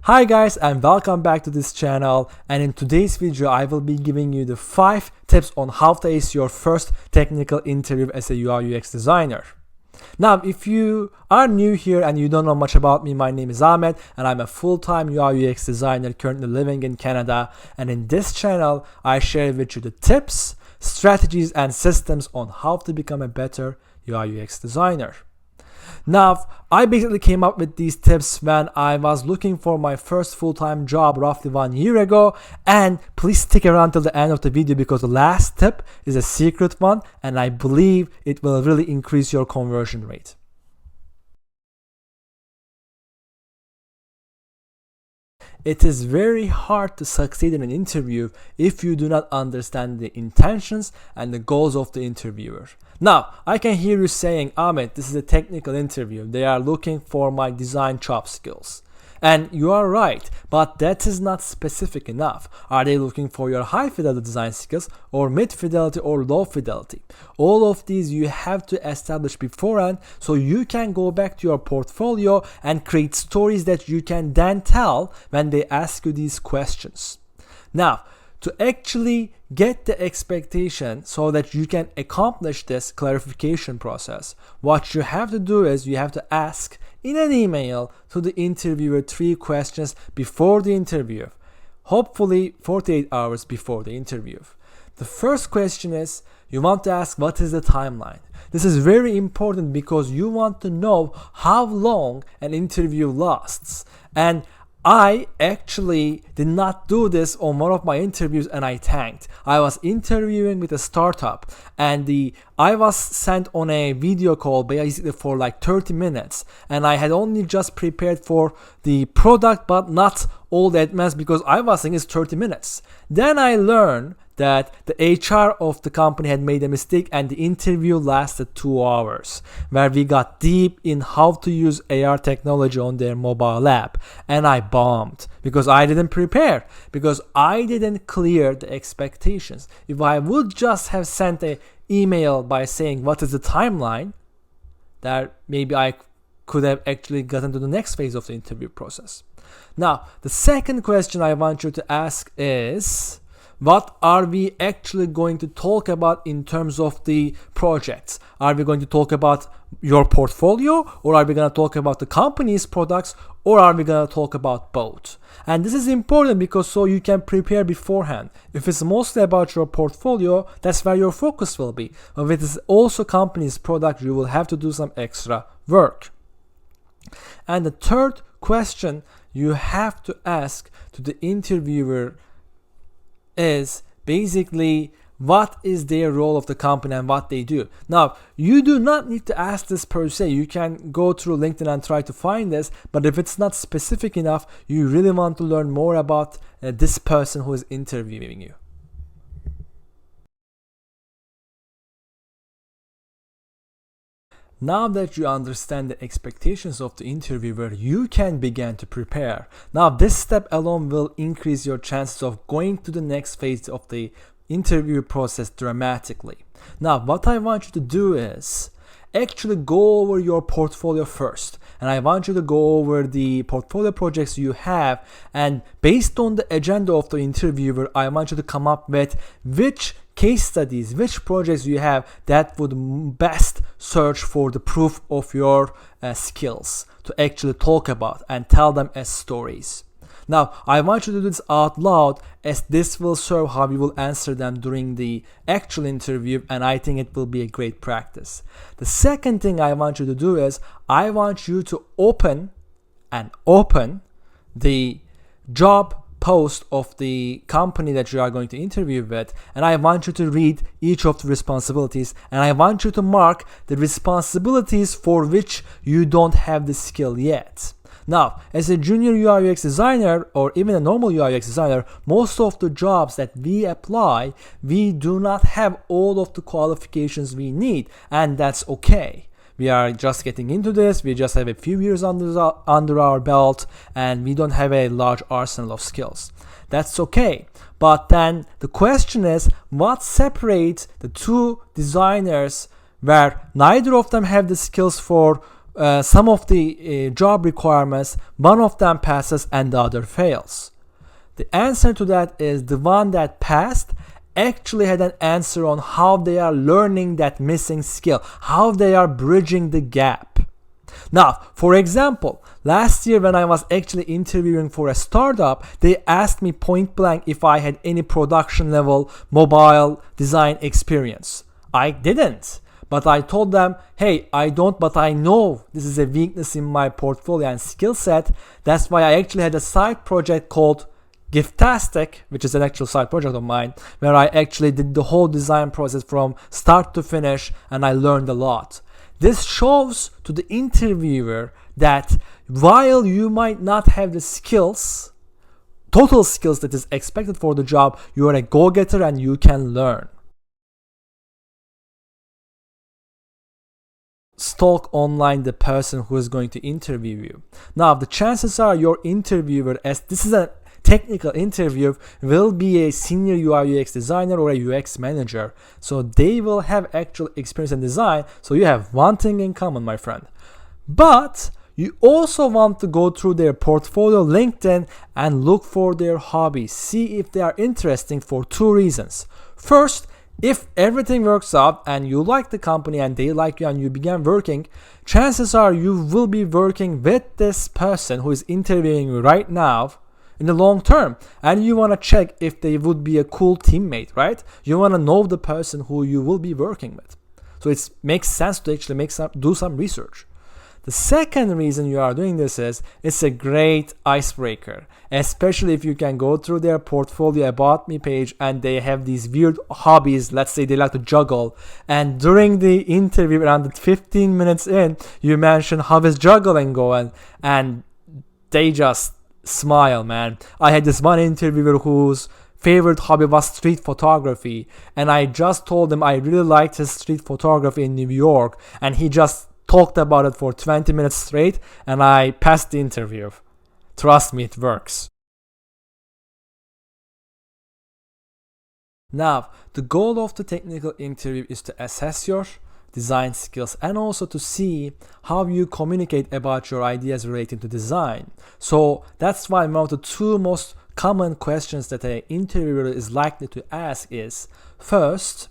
Hi guys, and welcome back to this channel, and in today's video I will be giving you the 5 tips on how to ace your first technical interview as a UI UX designer. Now, if you are new here and you don't know much about me, my name is Ahmet and I'm a full-time UI UX designer currently living in Canada, and in this channel I share with you the tips, strategies and systems on how to become a better UI UX designer. Now, I basically came up with these tips when I was looking for my first full-time job roughly 1 year ago, and please stick around till the end of the video because the last tip is a secret one and I believe it will really increase your conversion rate. It is very hard to succeed in an interview if you do not understand the intentions and the goals of the interviewer. Now, I can hear you saying, Ahmet, this is a technical interview. They are looking for my design chop skills. And you are right, but that is not specific enough. Are they looking for your high fidelity design skills or mid fidelity or low fidelity? All of these you have to establish beforehand so you can go back to your portfolio and create stories that you can then tell when they ask you these questions. Now, to actually get the expectation so that you can accomplish this clarification process, what you have to do is you have to ask in an email to the interviewer 3 questions before the interview, hopefully 48 hours before the interview. The first question is you want to ask what is the timeline. This is very important because you want to know how long an interview lasts. And I actually did not do this on one of my interviews and I tanked. I was interviewing with a startup and I was sent on a video call basically for like 30 minutes and I had only just prepared for the product but not all the advanced because I was thinking it's 30 minutes. Then I learned that the HR of the company had made a mistake and the interview lasted 2 hours, where we got deep in how to use AR technology on their mobile app, and I bombed because I didn't prepare, because I didn't clear the expectations. If I would just have sent an email by saying what is the timeline, that maybe I could have actually gotten to the next phase of the interview process. Now, the second question I want you to ask is, what are we actually going to talk about in terms of the projects? Are we going to talk about your portfolio, or are we going to talk about the company's products, or are we going to talk about both? And this is important because so you can prepare beforehand. If it's mostly about your portfolio, that's where your focus will be. But if it is also company's product, you will have to do some extra work. And the third question you have to ask to the interviewer is basically what is their role of the company and what they do. Now, you do not need to ask this per se. You can go through LinkedIn and try to find this, but if it's not specific enough, you really want to learn more about this person who is interviewing you. Now that you understand the expectations of the interviewer, you can begin to prepare. Now, this step alone will increase your chances of going to the next phase of the interview process dramatically. Now, what I want you to do is actually go over your portfolio first. And I want you to go over the portfolio projects you have, and based on the agenda of the interviewer, I want you to come up with which case studies, which projects you have that would best search for the proof of your skills to actually talk about and tell them as stories. Now, I want you to do this out loud as this will serve how you will answer them during the actual interview, and I think it will be a great practice. The second thing I want you to do is I want you to open the job post of the company that you are going to interview with, and I want you to read each of the responsibilities, and I want you to mark the responsibilities for which you don't have the skill yet. Now, as a junior UI UX designer or even a normal UI UX designer, most of the jobs that we apply, we do not have all of the qualifications we need, and that's okay. We are just getting into this, we just have a few years under our belt, and we don't have a large arsenal of skills. That's okay. But then the question is, what separates the two designers where neither of them have the skills for some of the job requirements, one of them passes and the other fails. The answer to that is the one that passed actually had an answer on how they are learning that missing skill, how they are bridging the gap. Now, for example, last year when I was actually interviewing for a startup, they asked me point blank if I had any production level mobile design experience. I didn't. But I told them, hey, I don't, but I know this is a weakness in my portfolio and skill set. That's why I actually had a side project called Giftastic, which is an actual side project of mine, where I actually did the whole design process from start to finish, and I learned a lot. This shows to the interviewer that while you might not have the skills, total skills that is expected for the job, you are a go-getter and you can learn. Stalk online the person who is going to interview you. Now, the chances are your interviewer, as this is a technical interview, will be a senior UI UX designer or a UX manager. So they will have actual experience in design. So you have one thing in common, my friend. But you also want to go through their portfolio, LinkedIn, and look for their hobbies. See if they are interesting for two reasons. First, if everything works out and you like the company and they like you and you begin working, chances are you will be working with this person who is interviewing you right now in the long term, and you want to check if they would be a cool teammate, right? You want to know the person who you will be working with. So it makes sense to actually do some research. The second reason you are doing this is it's a great icebreaker, especially if you can go through their portfolio about me page and they have these weird hobbies. Let's say they like to juggle, and during the interview, around 15 minutes in, you mention how is juggling going, and they just smile, man. I had this one interviewer whose favorite hobby was street photography, and I just told him I really liked his street photography in New York, and he just talked about it for 20 minutes straight, and I passed the interview. Trust me, it works. Now, the goal of the technical interview is to assess your design skills and also to see how you communicate about your ideas relating to design. So that's why one of the two most common questions that an interviewer is likely to ask is, first,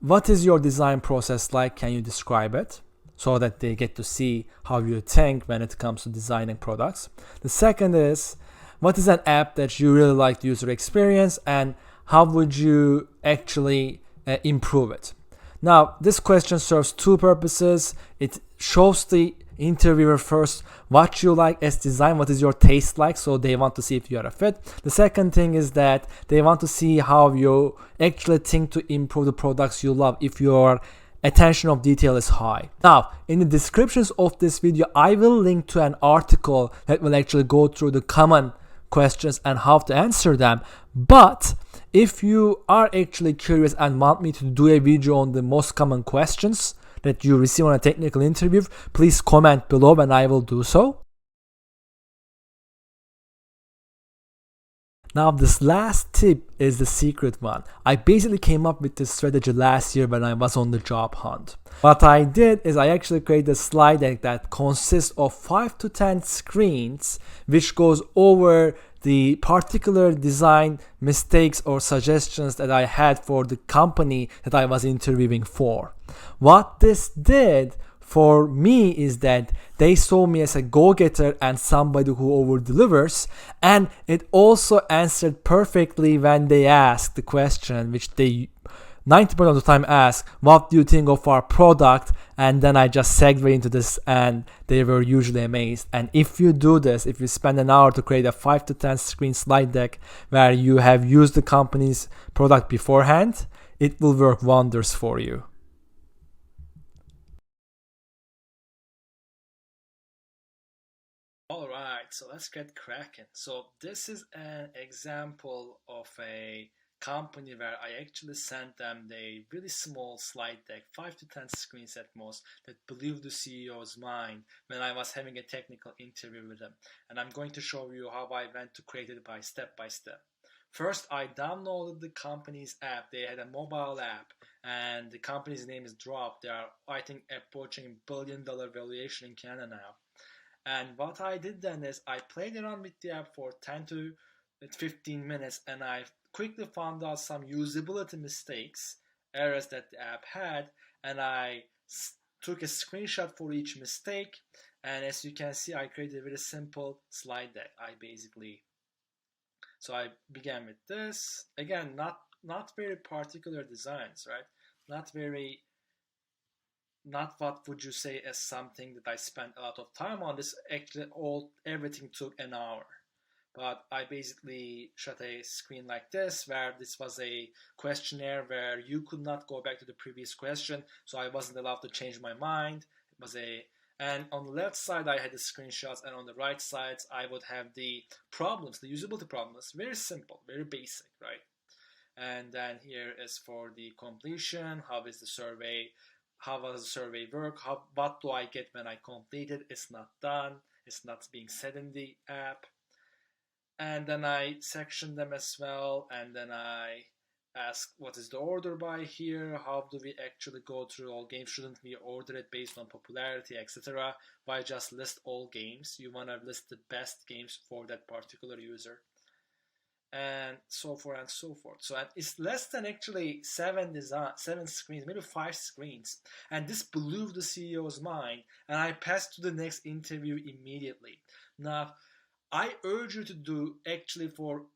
what is your design process like? Can you describe it? So that they get to see how you think when it comes to designing products. The second is, what is an app that you really like the user experience, and how would you actually improve it? Now, this question serves two purposes. It shows the interviewer first what you like as design, what is your taste like, so they want to see if you are a fit. The second thing is that they want to see how you actually think to improve the products you love, if your attention of detail is high. Now, in the descriptions of this video, I will link to an article that will actually go through the common questions and how to answer them. But if you are actually curious and want me to do a video on the most common questions that you receive on a technical interview, please comment below and I will do so. Now, this last tip is the secret one. I basically came up with this strategy last year when I was on the job hunt. What I did is I actually created a slide deck that consists of 5 to 10 screens, which goes over the particular design mistakes or suggestions that I had for the company that I was interviewing for. What this did for me is that they saw me as a go-getter and somebody who over-delivers, and it also answered perfectly when they asked the question, which they 90% of the time ask, what do you think of our product? And then I just segue into this and they were usually amazed. And if you do this, if you spend an hour to create a 5 to 10 screen slide deck where you have used the company's product beforehand, it will work wonders for you. Alright, so let's get cracking. So this is an example of a company where I actually sent them a really small slide deck, 5 to 10 screens at most, that blew the CEO's mind when I was having a technical interview with them. And I'm going to show you how I went to create it by step by step. First, I downloaded the company's app. They had a mobile app, and the company's name is Drop. They are, I think, approaching $1 billion valuation in Canada now. And what I did then is I played around with the app for 10 to 15 minutes, and I quickly found out some usability mistakes, errors that the app had, and I took a screenshot for each mistake. And as you can see, I created a very simple slide deck. So I began with this. Again, not very particular designs, right? Not what would you say as something that I spent a lot of time on. This actually everything took an hour. But I basically shot a screen like this, where this was a questionnaire where you could not go back to the previous question, so I wasn't allowed to change my mind. And on the left side I had the screenshots, and on the right side I would have the problems, the usability problems. Very simple, very basic, right? And then here is for the completion. How is the survey? How does the survey work? What do I get when I complete it? It's not done. It's not being said in the app. And then I section them as well, and then I ask what is the order by here, how do we actually go through all games, shouldn't we order it based on popularity, etc. Why just list all games? You want to list the best games for that particular user, and so forth and so forth. So it's less than actually 7 screens, maybe 5 screens, and this blew the CEO's mind, and I passed to the next interview immediately. Now I urge you to do, actually, for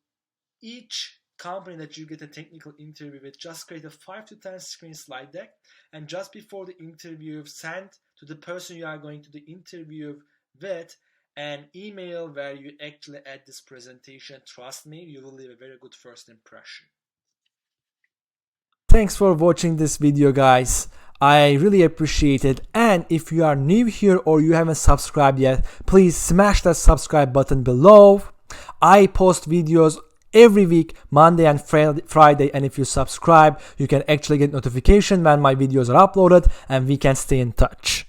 each company that you get a technical interview with, just create a 5 to 10 screen slide deck, and just before the interview, send to the person you are going to the interview with an email where you actually add this presentation. Trust me, you will leave a very good first impression. Thanks for watching this video, guys. I really appreciate it, and if you are new here or you haven't subscribed yet, please smash that subscribe button below. I post videos every week, Monday and Friday, and if you subscribe, you can actually get notification when my videos are uploaded, and we can stay in touch.